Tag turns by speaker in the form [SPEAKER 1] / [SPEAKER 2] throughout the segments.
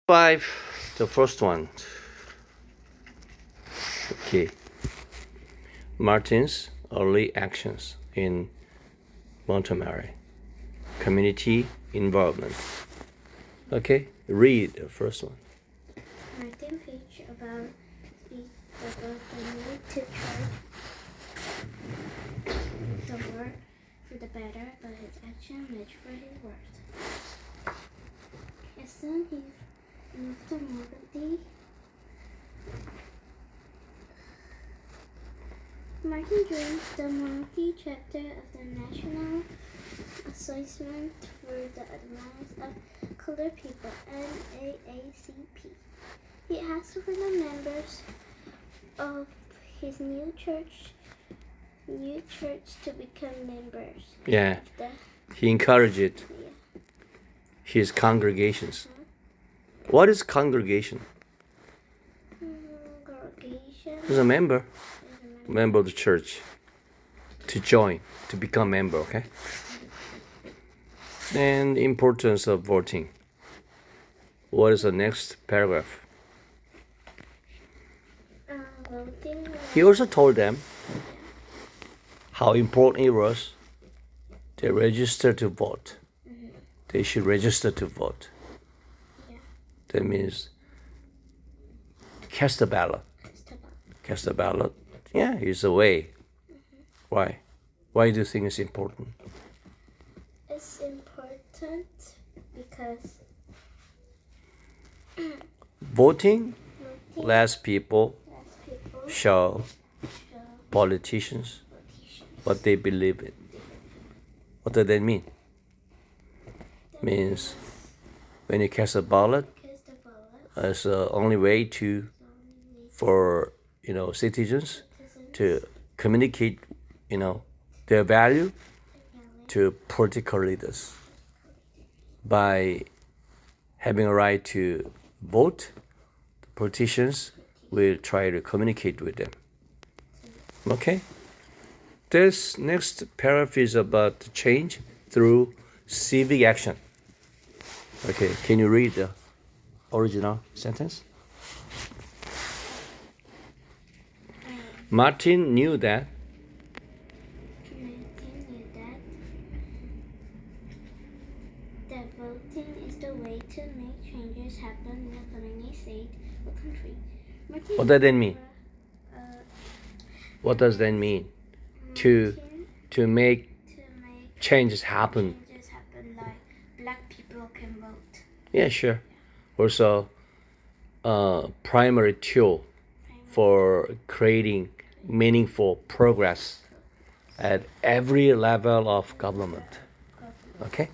[SPEAKER 1] 5, the first one. Okay. Martin's early actions in Montgomery. Community involvement. Okay, read the first one.
[SPEAKER 2] Martin preached about the need to church the word for the better, but his action matched for his words. As soon he moved to Normandy, Martin joined the monarchy chapter of the National Association for the Advance of Colored People, NAACP. He asked for the members of his new church to become members.
[SPEAKER 1] Yeah, he encouraged
[SPEAKER 2] Yeah.
[SPEAKER 1] his congregations. What is congregation?
[SPEAKER 2] Congregation
[SPEAKER 1] He's a member of the church. To join, to become member, okay? And importance of voting. What is the next paragraph?
[SPEAKER 2] voting.
[SPEAKER 1] He also told them how important it was to register to vote. They should register to vote.
[SPEAKER 2] Yeah.
[SPEAKER 1] That means cast a ballot. Cast a ballot. Yeah, it's a way. Why? Why do you think it's important?
[SPEAKER 2] It's important because
[SPEAKER 1] Voting lets people
[SPEAKER 2] people
[SPEAKER 1] show
[SPEAKER 2] show
[SPEAKER 1] politicians
[SPEAKER 2] politicians
[SPEAKER 1] what they believe in. What does that mean? Means when you cast a ballot,
[SPEAKER 2] because the ballot
[SPEAKER 1] it's the only way to for citizens to communicate their value to political leaders by having a right to vote. The politicians will try to communicate with them. Okay. This next paragraph is about the change through civic action. Okay, can you read the original sentence? Martin knew that
[SPEAKER 2] voting is the way to make changes happen in a community, state, or country.
[SPEAKER 1] What does that mean? What does that
[SPEAKER 2] Martin
[SPEAKER 1] mean? To make changes happen.
[SPEAKER 2] changes happen, like black people can vote.
[SPEAKER 1] Yeah, sure. Also, primary tool for creating meaningful progress at every level of government. Okay?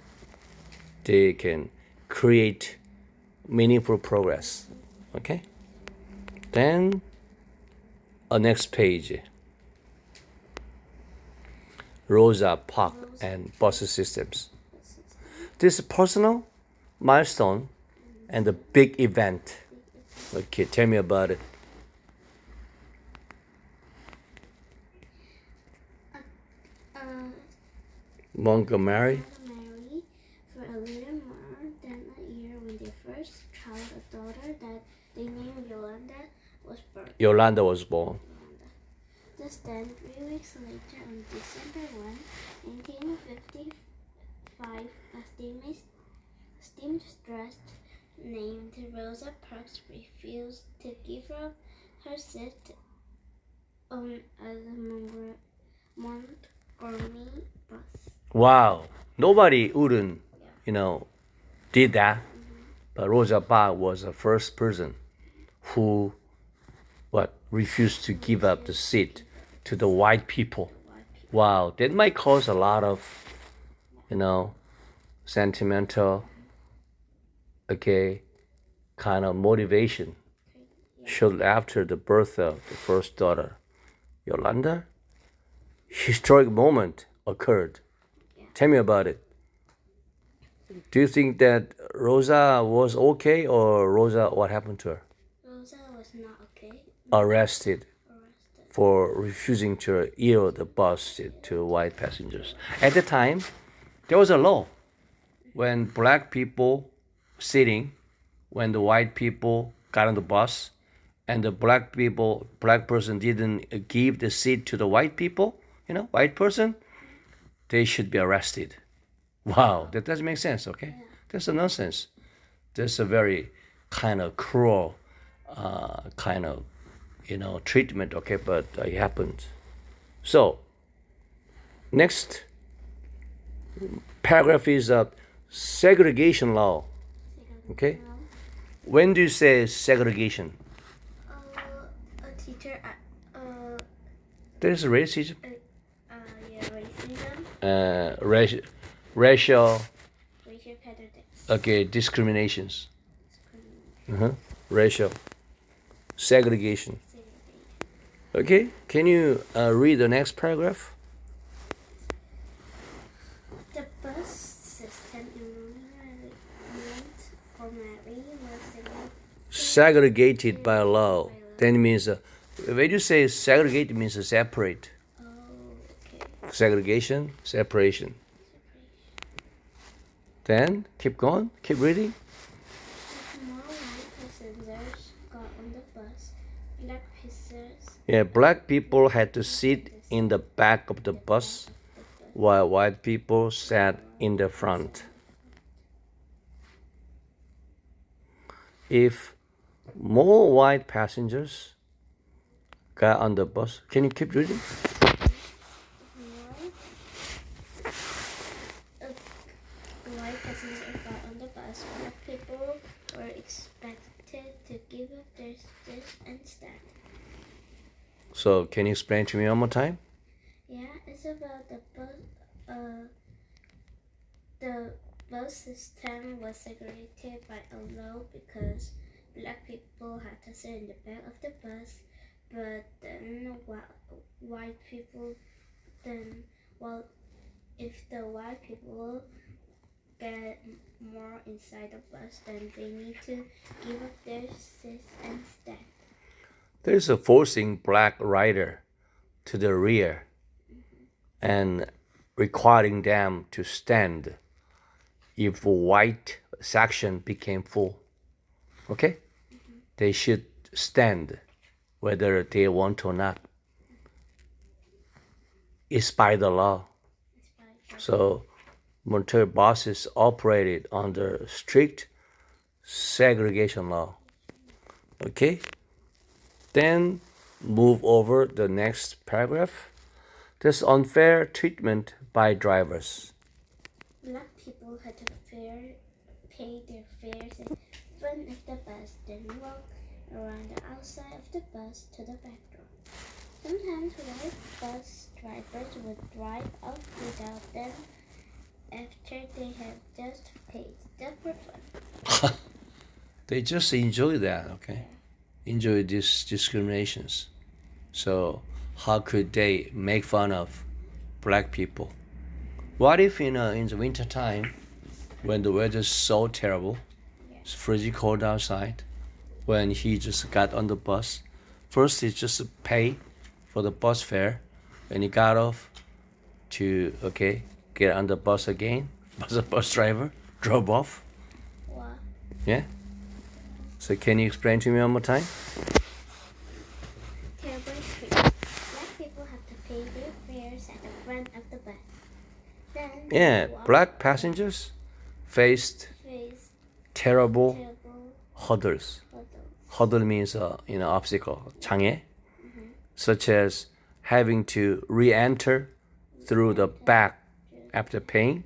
[SPEAKER 1] They can create meaningful progress. Okay? Then, next page. Rosa Parks and bus systems. This personal milestone and a big event. Okay, tell me about it. Montgomery.
[SPEAKER 2] Married for a little more than a year when their first child, a daughter that they named Yolanda, was born.
[SPEAKER 1] Yolanda was born.
[SPEAKER 2] Just then, 3 weeks later, on December 1, 1955, a seamstress named Rosa Parks refused to give up her seat on a Montgomery bus.
[SPEAKER 1] Wow, nobody wouldn't, did that. But Rosa Parks was the first person who, refused to give up the seat to the white people. Wow, that might cause a lot of, sentimental, kind of motivation. Shortly after the birth of the first daughter, Yolanda, historic moment occurred. Tell me about it. Do you think that Rosa was okay, or Rosa, what happened to her?
[SPEAKER 2] Rosa was not okay.
[SPEAKER 1] Arrested for refusing to yield the bus seat to white passengers. At the time, there was a law when black people sitting when the white people got on the bus and the black person didn't give the seat to the white people, white person, they should be arrested. Wow, that doesn't make sense, okay? That's a nonsense. That's a very kind of cruel treatment, okay? But it happened. So, next paragraph is segregation law, okay? When do you say segregation?
[SPEAKER 2] A teacher
[SPEAKER 1] There's racism.
[SPEAKER 2] Racism.
[SPEAKER 1] Racial.
[SPEAKER 2] Racial prejudice.
[SPEAKER 1] Okay, discriminations. Racial. Segregation. Okay, can you read the next paragraph?
[SPEAKER 2] The bus system in Mary was
[SPEAKER 1] segregated by law. Then means when you say segregate, it means separate.
[SPEAKER 2] Oh, okay.
[SPEAKER 1] Segregation, separation. Then keep going, keep reading.
[SPEAKER 2] More white passengers got on the bus. Black passengers.
[SPEAKER 1] Yeah, black people had to sit in the back of the bus, while white people sat in the front. If more white passengers got on the bus, can you keep reading?
[SPEAKER 2] White passengers got on the bus. Black people were expected to give up their seats instead.
[SPEAKER 1] So, can you explain to me one more time?
[SPEAKER 2] Yeah, it's about the bus. The bus system was segregated by a law because black people had to sit in the back of the bus, but then white people if the white people get more inside the bus, then they need to give up their seats instead.
[SPEAKER 1] There's a forcing black rider to the rear and requiring them to stand if white section became full. Okay? They should stand whether they want or not. It's by the law. So Montreal buses operated under strict segregation law. Okay? Then move over the next paragraph. There's unfair treatment by drivers.
[SPEAKER 2] Black people had to pay their fares in front of the bus, then walk around the outside of the bus to the back door. Sometimes white bus drivers would drive off without them after they have just paid the fare.
[SPEAKER 1] They just enjoy that, okay? Enjoy these discriminations. So how could they make fun of black people? What if in the winter time, when the weather's so terrible, it's freezing cold outside, when he just got on the bus, first he just paid for the bus fare, and he got off to get on the bus again. The bus driver drove off.
[SPEAKER 2] Wow.
[SPEAKER 1] Yeah. So can you explain to me one more time?
[SPEAKER 2] Terrible treatment. Black people have to pay their fares at the front of the bus. Then
[SPEAKER 1] black passengers faced terrible hurdles. Hurdle means obstacle, 장애, such as having to re-enter through the back after paying.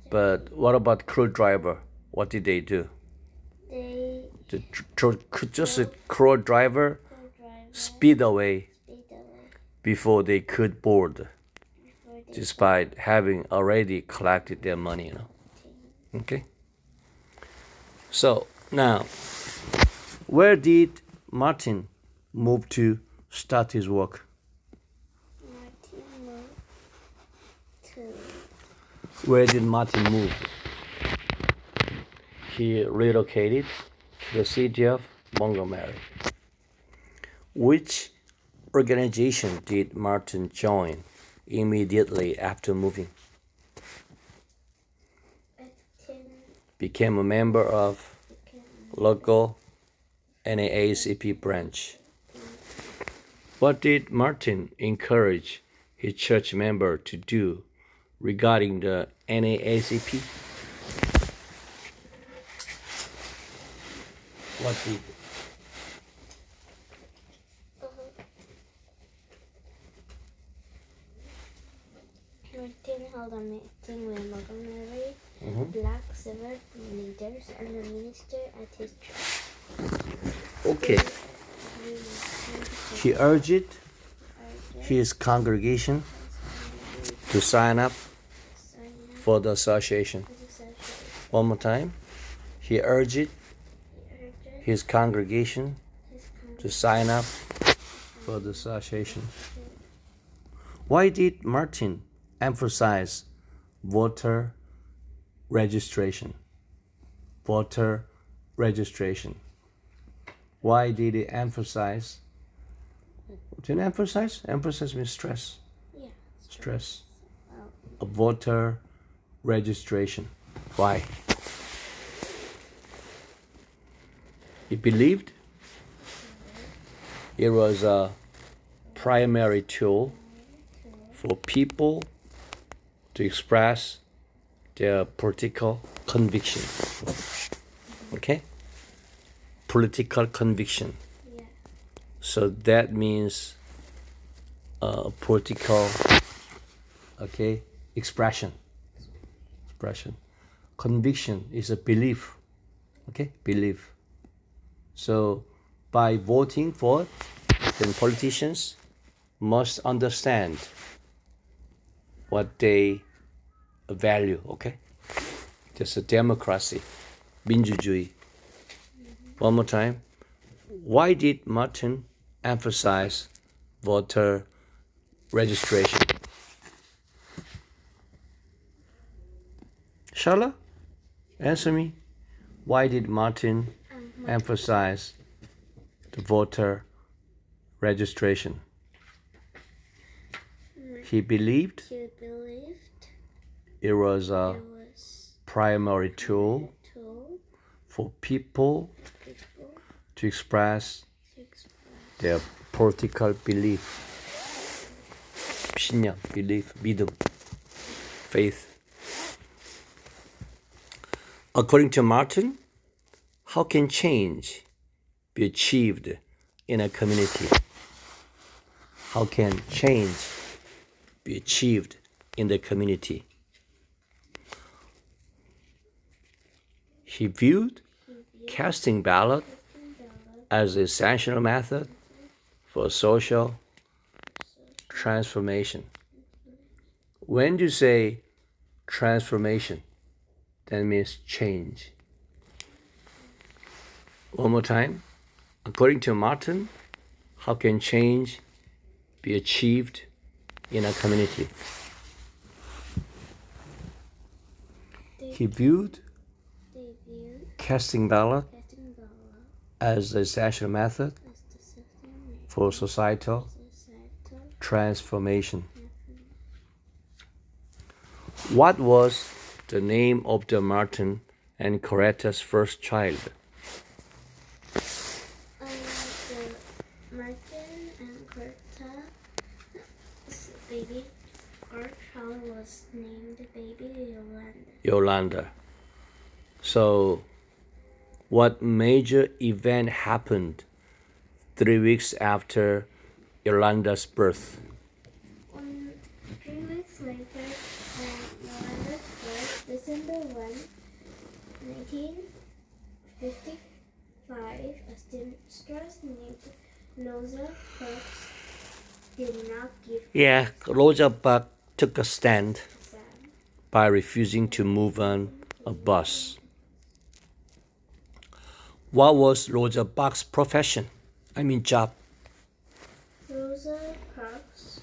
[SPEAKER 1] But what about crew driver? What did they do? Just a crew driver speed away before they could board, despite having already collected their money. Okay. So now, where did Martin move to start his work?
[SPEAKER 2] Martin moved to.
[SPEAKER 1] Where did Martin move? He relocated to the city of Montgomery. Which organization did Martin join immediately after moving?
[SPEAKER 2] Tim
[SPEAKER 1] Became a member of local NAACP branch. What did Martin encourage his church member to do regarding the NAACP? What did
[SPEAKER 2] Martin held a meeting with Montgomery, black civil leaders, and the minister at his church.
[SPEAKER 1] Okay. He urged his congregation to sign up for the association. One more time. He urged his congregation to sign up for the association. Why did Martin emphasize voter registration? Voter registration. Why did he emphasize? Didn't emphasize? Emphasize means stress.
[SPEAKER 2] Yeah.
[SPEAKER 1] Stress. A voter registration. Why? He believed it was a primary tool for people to express their political conviction. Okay? Political conviction.
[SPEAKER 2] Yeah.
[SPEAKER 1] So that means political, okay, expression. Conviction is a belief. Okay? Belief. So by voting for it, then politicians must understand what they value, okay? Just a democracy, 민주주의. One more time. Why did Martin emphasize voter registration? Shiloh, answer me. Why did Martin emphasize the voter registration? He believed it was a primary tool for people to express their political belief. 신념, belief, 믿음, faith. According to Martin, how can change be achieved in a community? How can change be achieved in the community? He viewed casting ballot as an essential method for social transformation. When you say transformation, that means change. One more time. According to Martin, how can change be achieved in a community? He viewed casting ballot as the essential method for societal transformation. What was the name of the Martin and Coretta's first child?
[SPEAKER 2] Martin and Coretta's baby or child was named baby
[SPEAKER 1] Yolanda. So, what major event happened 3 weeks after Yolanda's birth?
[SPEAKER 2] 3 weeks later, Yolanda's birth, December 1, 1955, a seamstress named Rosa Parks did not give
[SPEAKER 1] Yeah, Rosa Parks took a stand by refusing to move on a bus. What was Rosa Parks' profession? Job.
[SPEAKER 2] Rosa Parks.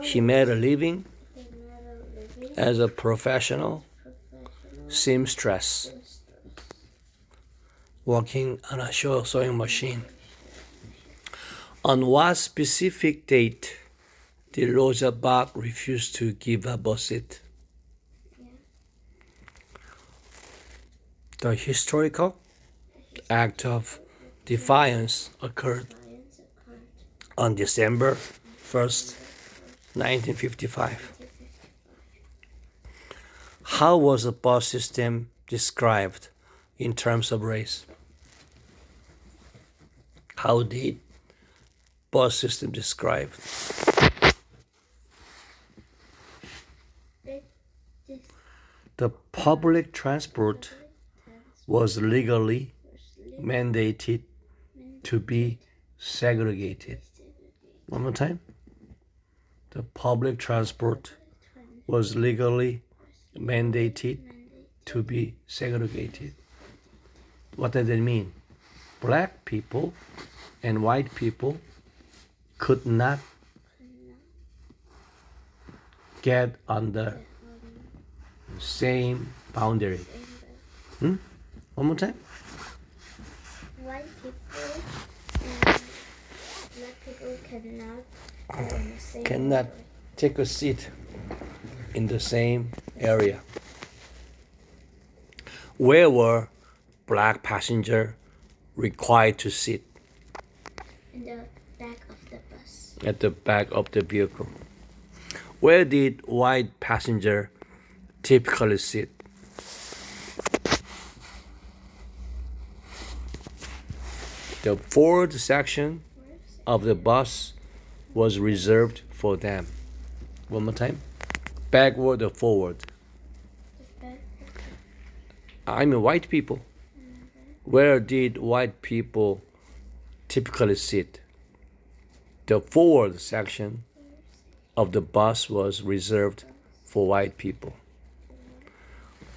[SPEAKER 1] She made a living as a professional seamstress, working on a sewing machine. On what specific date did Rosa Parks refuse to give up her seat? The historical act of defiance occurred
[SPEAKER 2] Violence occurred
[SPEAKER 1] on December 1st, 1955. How was the bus system described in terms of race? How did bus system described?
[SPEAKER 2] It this
[SPEAKER 1] The public transport was legally mandated to be segregated. One more time. The public transport was legally mandated to be segregated. What does that mean? Black people and white people could not get on the same boundary. One more time.
[SPEAKER 2] white people and black people cannot go in the same
[SPEAKER 1] Cannot
[SPEAKER 2] way.
[SPEAKER 1] take a seat in the same area. Where were black passengers required to sit?
[SPEAKER 2] In the back of the bus.
[SPEAKER 1] At the back of the vehicle. Where did white passenger typically sit? The forward section of the bus was reserved for them. One more time. Backward or forward?
[SPEAKER 2] The back
[SPEAKER 1] I mean white people. Where did white people typically sit? The forward section of the bus was reserved for white people.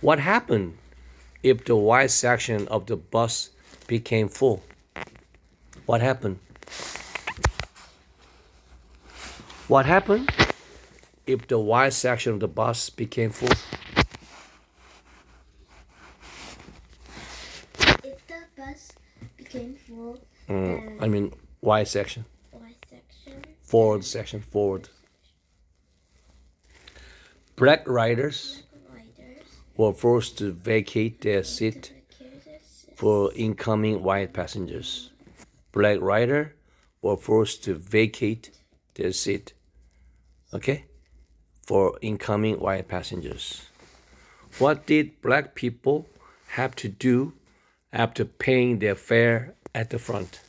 [SPEAKER 1] What happened if the white section of the bus became full? What happened? What happened if the white section of the bus became full?
[SPEAKER 2] If the bus became full,
[SPEAKER 1] I mean white section.
[SPEAKER 2] white section,
[SPEAKER 1] Forward section, forward. Black riders
[SPEAKER 2] riders
[SPEAKER 1] were forced to vacate their seat
[SPEAKER 2] vacated
[SPEAKER 1] for incoming white passengers. Black rider were forced to vacate their seat, okay, for incoming white passengers. What did black people have to do after paying their fare at the front?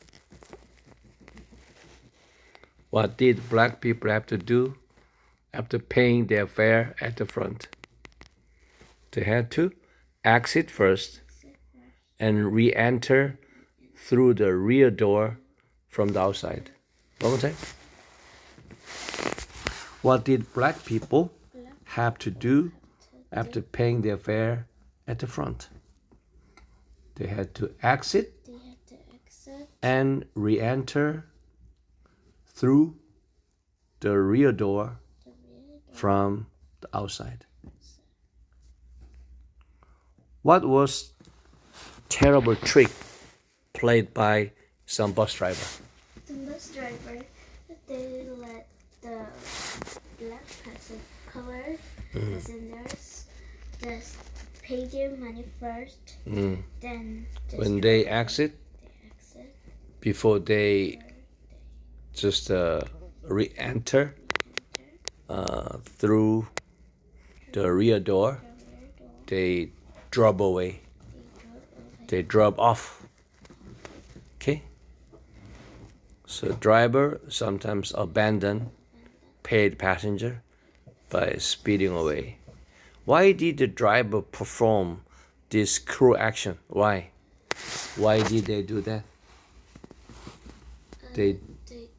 [SPEAKER 1] What did black people have to do after paying their fare at the front? They had to exit first and re-enter through the rear door from the outside. One more time. What did black people have to do after paying their fare at the front? They had to exit
[SPEAKER 2] they had to exit
[SPEAKER 1] and re-enter through the rear door
[SPEAKER 2] the rear door.
[SPEAKER 1] from the outside. What was terrible trick played by some bus driver?
[SPEAKER 2] The bus driver, they let the black color passengers just pay their money first, then just
[SPEAKER 1] When they exit,
[SPEAKER 2] they exit
[SPEAKER 1] before they just re-enter through the rear door, they drove away. They drove off. Okay? So driver sometimes abandon paid passenger by speeding away. Why did the driver perform this cruel action? Why? Why did they do that? They
[SPEAKER 2] did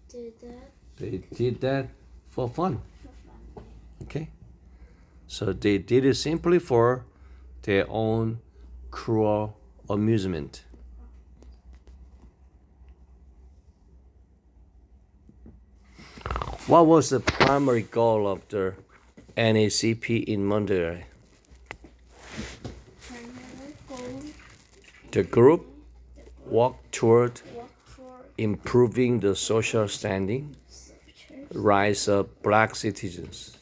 [SPEAKER 2] that
[SPEAKER 1] They did that for fun.
[SPEAKER 2] for fun.
[SPEAKER 1] Okay? So they did it simply for their own cruel amusement. What was the primary goal of the NACP in Monterey?
[SPEAKER 2] Primary goal,
[SPEAKER 1] The group worked toward
[SPEAKER 2] work for
[SPEAKER 1] improving the social standing,
[SPEAKER 2] church.
[SPEAKER 1] rise of black citizens.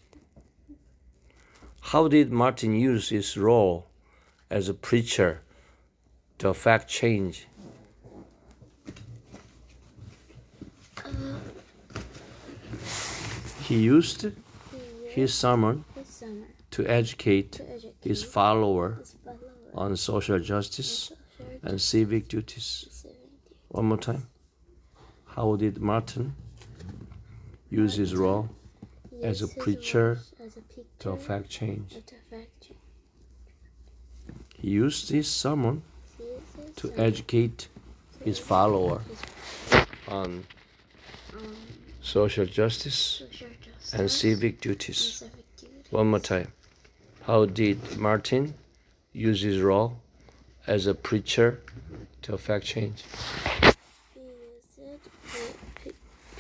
[SPEAKER 1] How did Martin use his role as a preacher to affect change? He used his sermon to educate his followers on social justice and civic duties. One more time. How did Martin use his role as a preacher to affect change? He used his sermon to educate his followers on social justice and civic duties. One more time. How did Martin use his role as a preacher to affect change?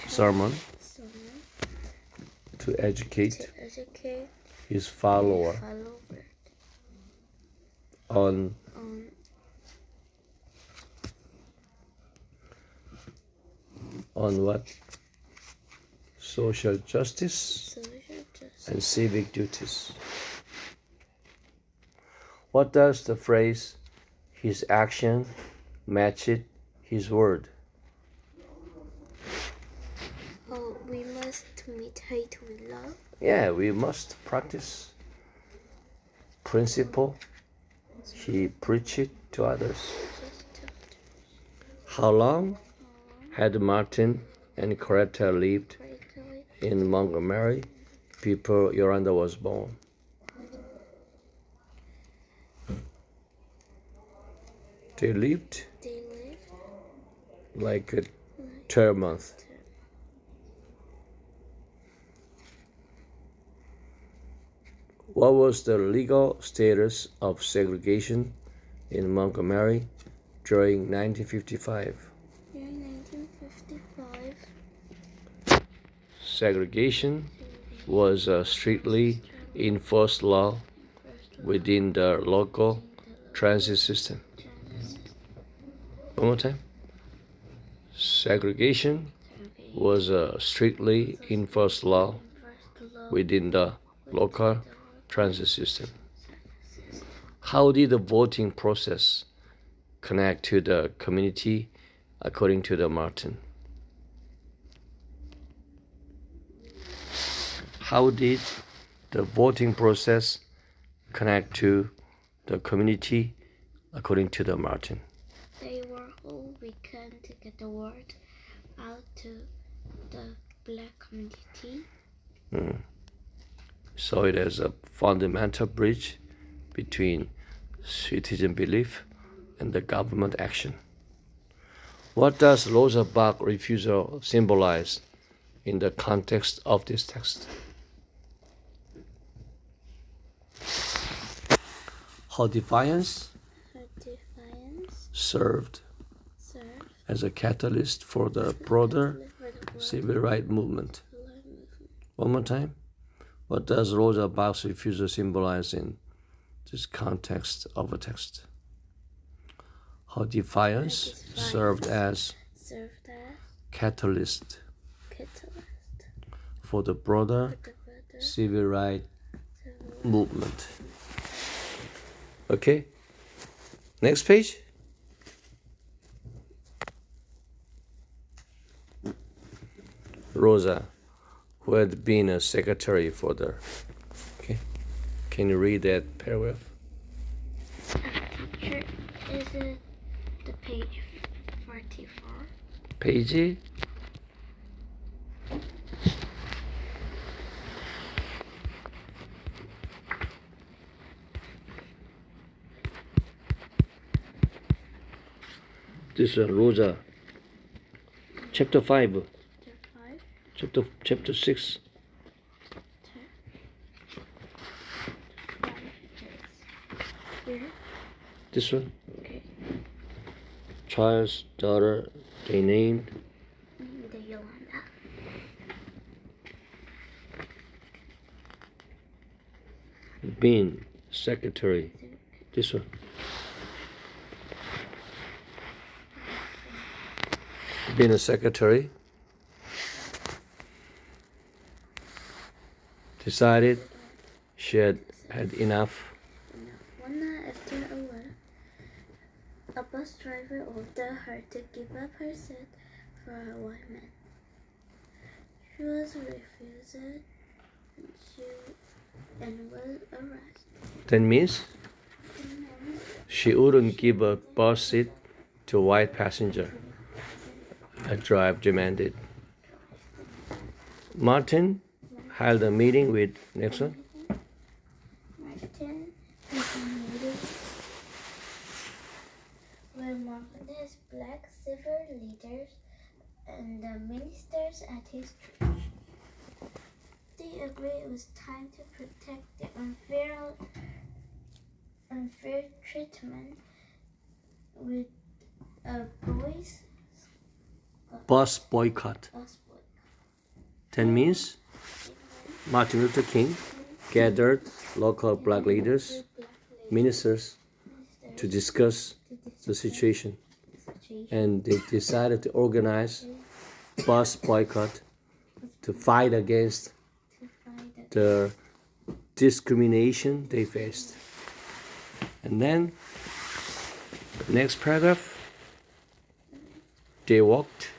[SPEAKER 1] Sermon to educate his follower on what? Social justice and civic duties. What does the phrase, his action matched his word?
[SPEAKER 2] We must imitate with love.
[SPEAKER 1] Yeah, we must practice principle he preached to others. How long had Martin and Coretta lived in Montgomery before Yolanda was born? They lived like 12 months. What was the legal status of segregation in Montgomery during 1955?
[SPEAKER 2] During 1955,
[SPEAKER 1] segregation was a strictly enforced law within the local transit system. One more time. Segregation was a strictly enforced law within the local transit system. How did the voting process connect to the community according to the Martin? How did the voting process connect to the community according to the Martin?
[SPEAKER 2] They were whole weekend to get the word out to the black community.
[SPEAKER 1] So it is a fundamental bridge between citizen belief and the government action. What does Rosa Parks' refusal symbolize in the context of this text? Her defiance served as a catalyst for the broader civil rights movement. One more time. What does Rosa Parks' refusal symbolize in this context of a text? Her defiance served as catalyst for the broader civil rights movement. Okay, next page. Rosa, who had been a secretary for the... Okay, can you read that paragraph?
[SPEAKER 2] Teacher, is it the page 44?
[SPEAKER 1] Page? This one, Rosa. Chapter 5. Chapter 6.
[SPEAKER 2] Here.
[SPEAKER 1] This one.
[SPEAKER 2] Okay.
[SPEAKER 1] Child's daughter, they named
[SPEAKER 2] The Yolanda.
[SPEAKER 1] being secretary. This one. Being a secretary, decided she had had enough.
[SPEAKER 2] One night after a while, tell her to give up her seat for a white man. She was refused and was arrested.
[SPEAKER 1] That means she wouldn't give a bus seat to a white passenger. A driver demanded. Martin held a meeting with Nixon.
[SPEAKER 2] Martin has a meeting with Martin's black civil leaders and the ministers at his church. They agreed it was time to protect the unfair treatment with a
[SPEAKER 1] Bus boycott. That means Martin Luther King gathered local black leaders, ministers, to discuss the situation. And they decided to organize bus boycott to fight against the discrimination they faced. And then, next paragraph, they walked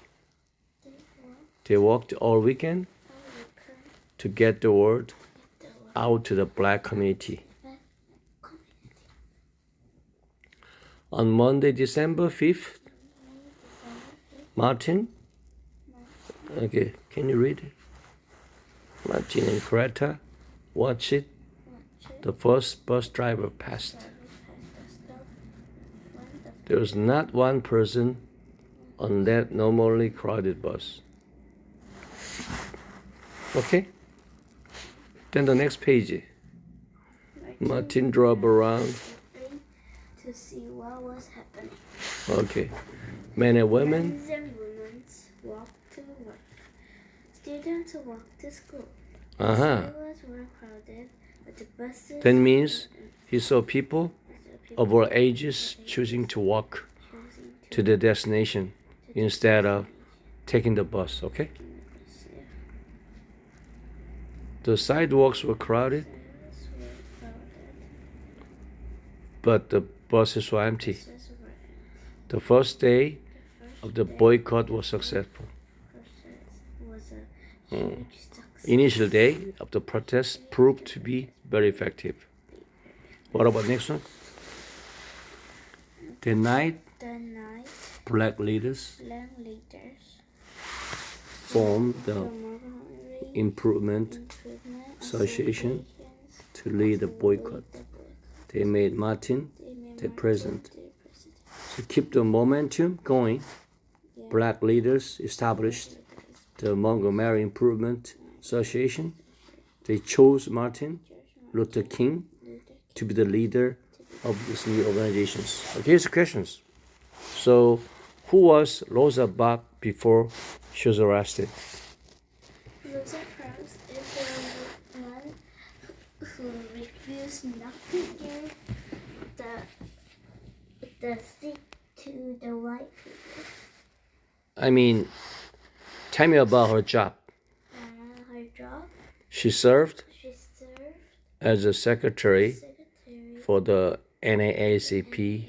[SPEAKER 1] all weekend to get the word out to the black community. On Monday, December 5th, Martin, okay, can you read it? Martin and Greta watched it. The first bus driver passed. There was not one person on that normally crowded bus. Okay? Then the next page. Martin drove around
[SPEAKER 2] to see what was happening.
[SPEAKER 1] Okay. Men and women.
[SPEAKER 2] Men and women walked to work. Students walked to school. Schools were crowded, but the buses.
[SPEAKER 1] That means he saw people of all ages choosing to walk to the destination instead of taking the bus. Okay? The sidewalks were crowded, but the buses were empty. The first day of the boycott was successful. Initial day of the protest proved to be very effective. What about next one? The night, black leaders formed the Improvement Association to lead the boycott. They made Martin the president. To keep the momentum going, black leaders established the Montgomery Improvement Association. They chose Martin Luther King to be the leader of these new organizations. Okay, here's the questions. So, who was Rosa Parks before she was arrested?
[SPEAKER 2] Rosa Parks is the one who refused not to give the seat to the white people.
[SPEAKER 1] I mean, tell me about her job.
[SPEAKER 2] Her job?
[SPEAKER 1] She served as a secretary for the NAACP,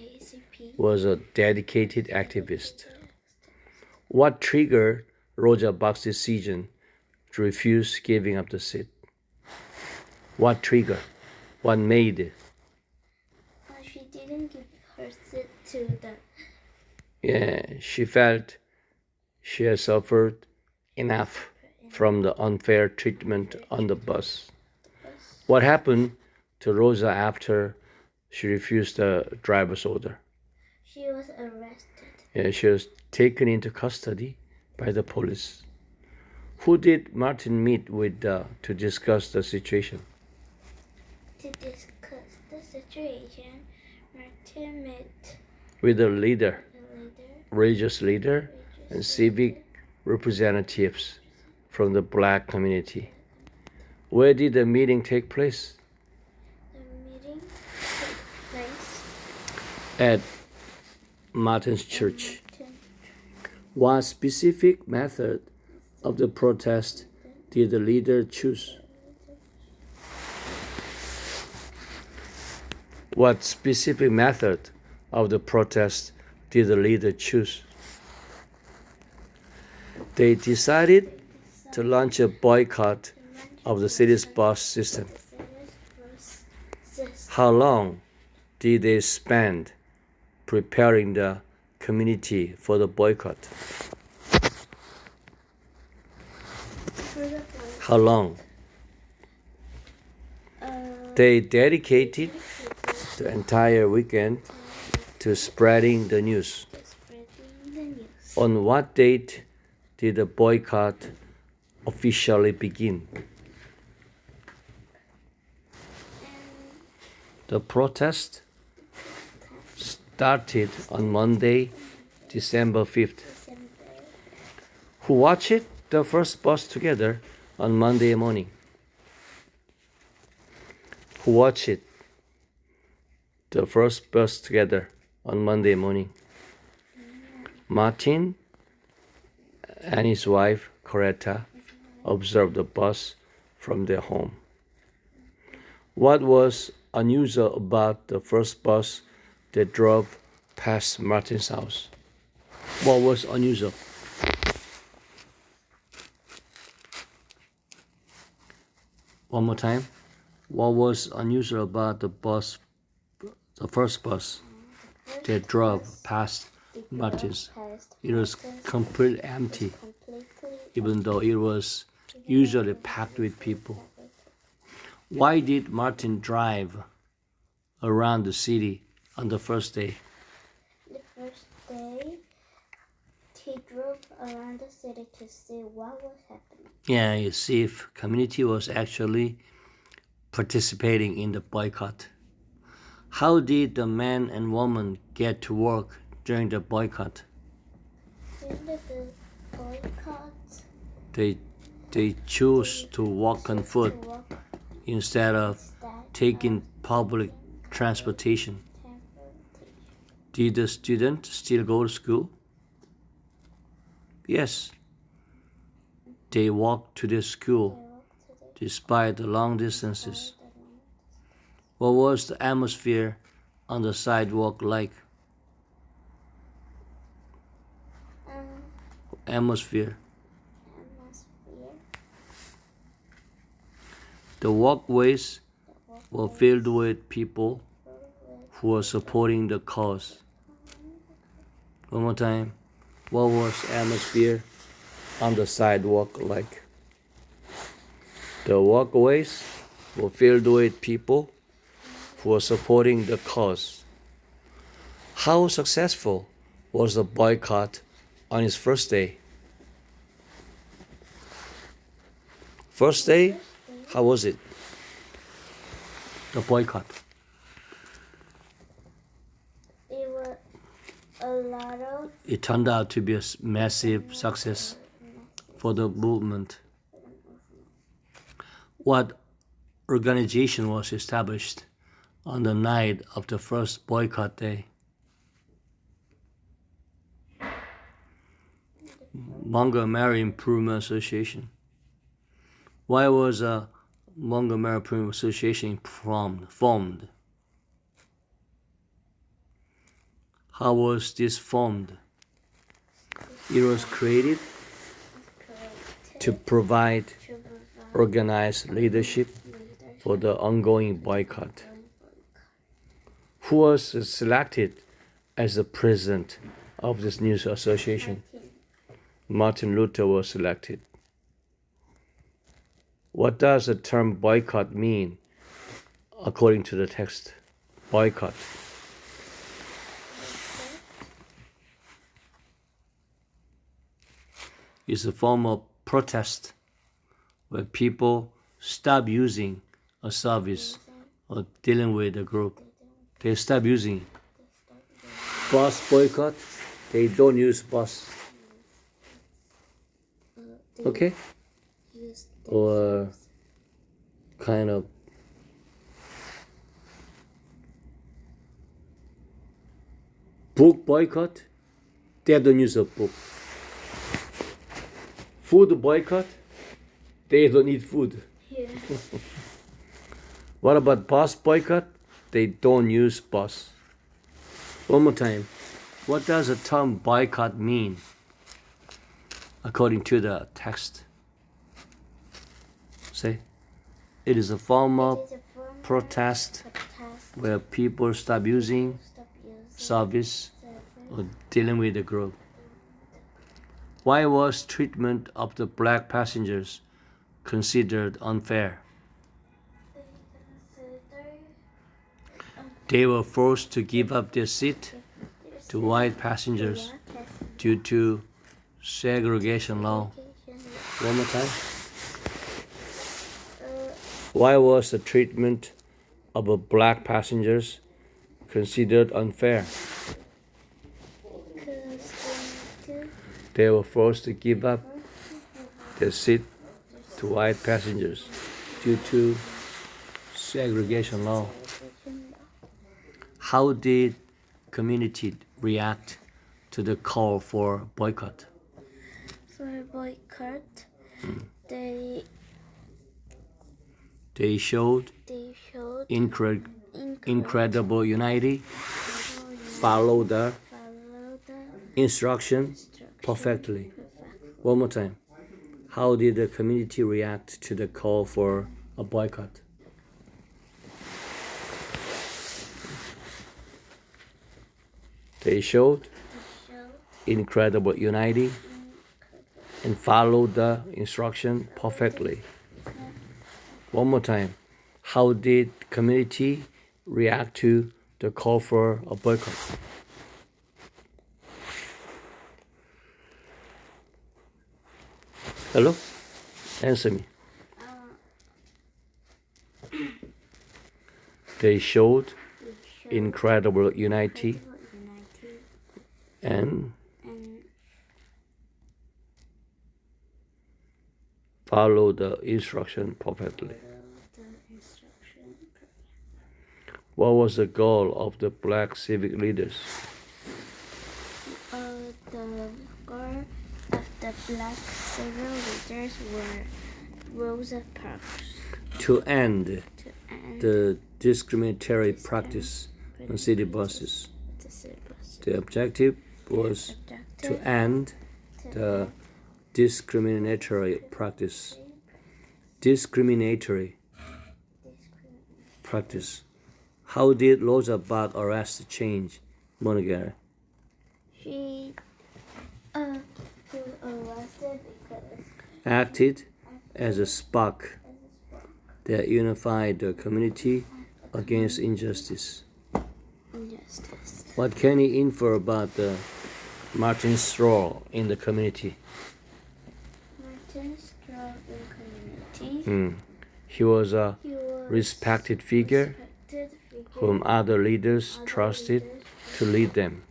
[SPEAKER 1] was a dedicated activist. What triggered Rosa Parks' decision to refuse giving up the seat? What triggered? What made it?
[SPEAKER 2] She didn't give her seat to the...
[SPEAKER 1] Yeah, she felt she had suffered enough from the unfair treatment on the bus. What happened to Rosa after she refused the driver's order?
[SPEAKER 2] She was arrested.
[SPEAKER 1] Yeah, she was taken into custody by the police. Who did Martin meet with to discuss the situation?
[SPEAKER 2] To discuss the situation, Martin met
[SPEAKER 1] with the leader, religious leader, and civic representatives from the black community. Where did the meeting take place?
[SPEAKER 2] The meeting took place
[SPEAKER 1] at Martin's church. What specific method of the protest did the leader choose? What specific method of the protest did the leader choose? They decided to launch a boycott of the city's bus system. How long did they spend preparing the community for the boycott? How long? They dedicated the entire weekend to spreading the news. On what date did the boycott officially begin? The protest started on Monday, December 5th. Who watched the first bus together on Monday morning? Who watched the first bus together on Monday morning? Martin and his wife, Coretta, observed the bus from their home. What was unusual about the first bus that drove past Martin's house? What was unusual? One more time. What was unusual about the first bus that drove past Martin's? It was completely empty, even though it was usually packed with people. Why did Martin drive around the city on the first day?
[SPEAKER 2] The first day, he drove around the city to see what was happening.
[SPEAKER 1] Yeah, you see if community was actually participating in the boycott. How did the man and woman get to work during the boycott?
[SPEAKER 2] During the boycott,
[SPEAKER 1] They chose to walk on foot instead of taking public transportation. Did the student still go to school? Yes. They walked to the school despite the long distances. What was the atmosphere on the sidewalk like? Atmosphere. The walkways were filled with people who were supporting the cause. One more time. What was atmosphere on the sidewalk like? The walkways were filled with people who were supporting the cause. How successful was the boycott on its first day? First day, how was it? The boycott. It turned out to be a massive success for the movement. What organization was established on the night of the first boycott day? Montgomery Improvement Association. Why was a Montgomery Improvement Association formed? How was this formed? It was created to provide organized leadership for the ongoing boycott. Who was selected as the president of this news association? Martin Luther was selected. What does the term boycott mean according to the text? Boycott. Is a form of protest where people stop using a service or dealing with a group. They stop using bus boycott. They don't use bus. Okay? Or kind of book boycott. They don't use a book. Food boycott. They don't eat food.
[SPEAKER 2] Yeah.
[SPEAKER 1] What about bus boycott? They don't use bus. One more time. What does the term boycott mean according to the text? Say, it is a form of protest where people stop using service or dealing with the group. Why was treatment of the black passengers considered unfair? They were forced to give up their seat to white passengers due to segregation law. One more time. Why was the treatment of the black passengers considered unfair? They were forced to give up their seat to white passengers due to segregation law. How did community react to the call for boycott?
[SPEAKER 2] For boycott, they
[SPEAKER 1] showed incredible unity, followed the instruction perfectly. One more time. How did the community react to the call for a boycott? They showed incredible unity and followed the instruction perfectly. One more time. How did community react to the call for a boycott? Hello? Answer me. They showed incredible unity and follow the instruction perfectly. What was the goal of the black civic leaders?
[SPEAKER 2] The goal of the black civil leaders were Rosa Parks.
[SPEAKER 1] To end the discriminatory practice on city buses. The objective was to end the discriminatory practice. How did Rosa Parks' arrest change Monagar?
[SPEAKER 2] She was arrested because
[SPEAKER 1] Acted as a spark that unified the community against injustice. What can you infer about Martin's role in the community?
[SPEAKER 2] Martin's role in community.
[SPEAKER 1] He was a respected figure whom other leaders trusted to lead them.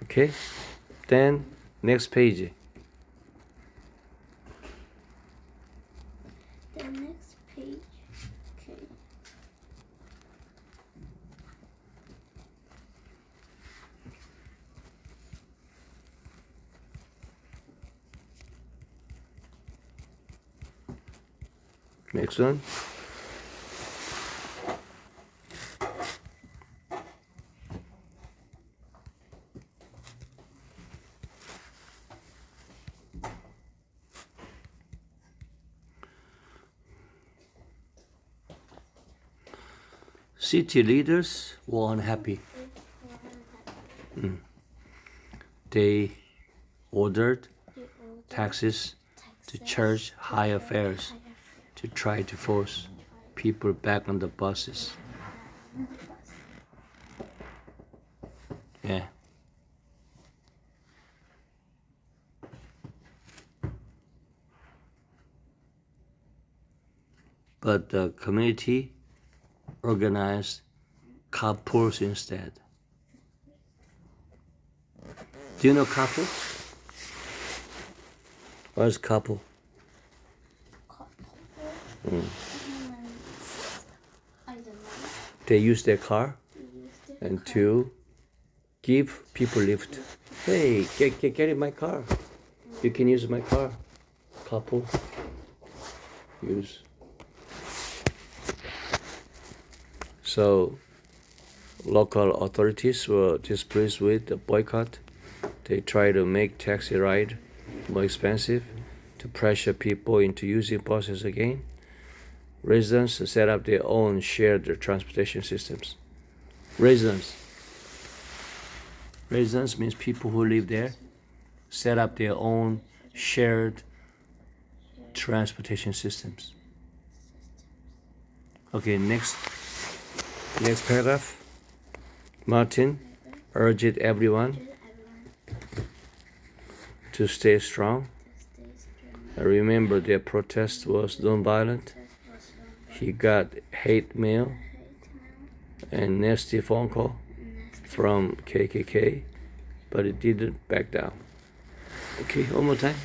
[SPEAKER 1] Okay? Then, next page.
[SPEAKER 2] The next page. Okay.
[SPEAKER 1] Next one. City leaders were unhappy. They ordered taxes to charge higher fares to try to force people back on the buses. Yeah. But the community organized carpools instead. Do you know carpool? What is carpool?
[SPEAKER 2] I don't know.
[SPEAKER 1] They use their car and to give people lift. Hey, get in my car. You can use my car. Carpool. Use. So local authorities were displeased with the boycott. They tried to make taxi ride more expensive to pressure people into using buses again. Residents set up their own shared transportation systems. Residents means people who live there set up their own shared transportation systems. Okay, next paragraph. Martin urged everyone to stay strong. Remember, their protest was non-violent. He got hate mail and nasty phone call from KKK, but it didn't back down. Okay, one more time.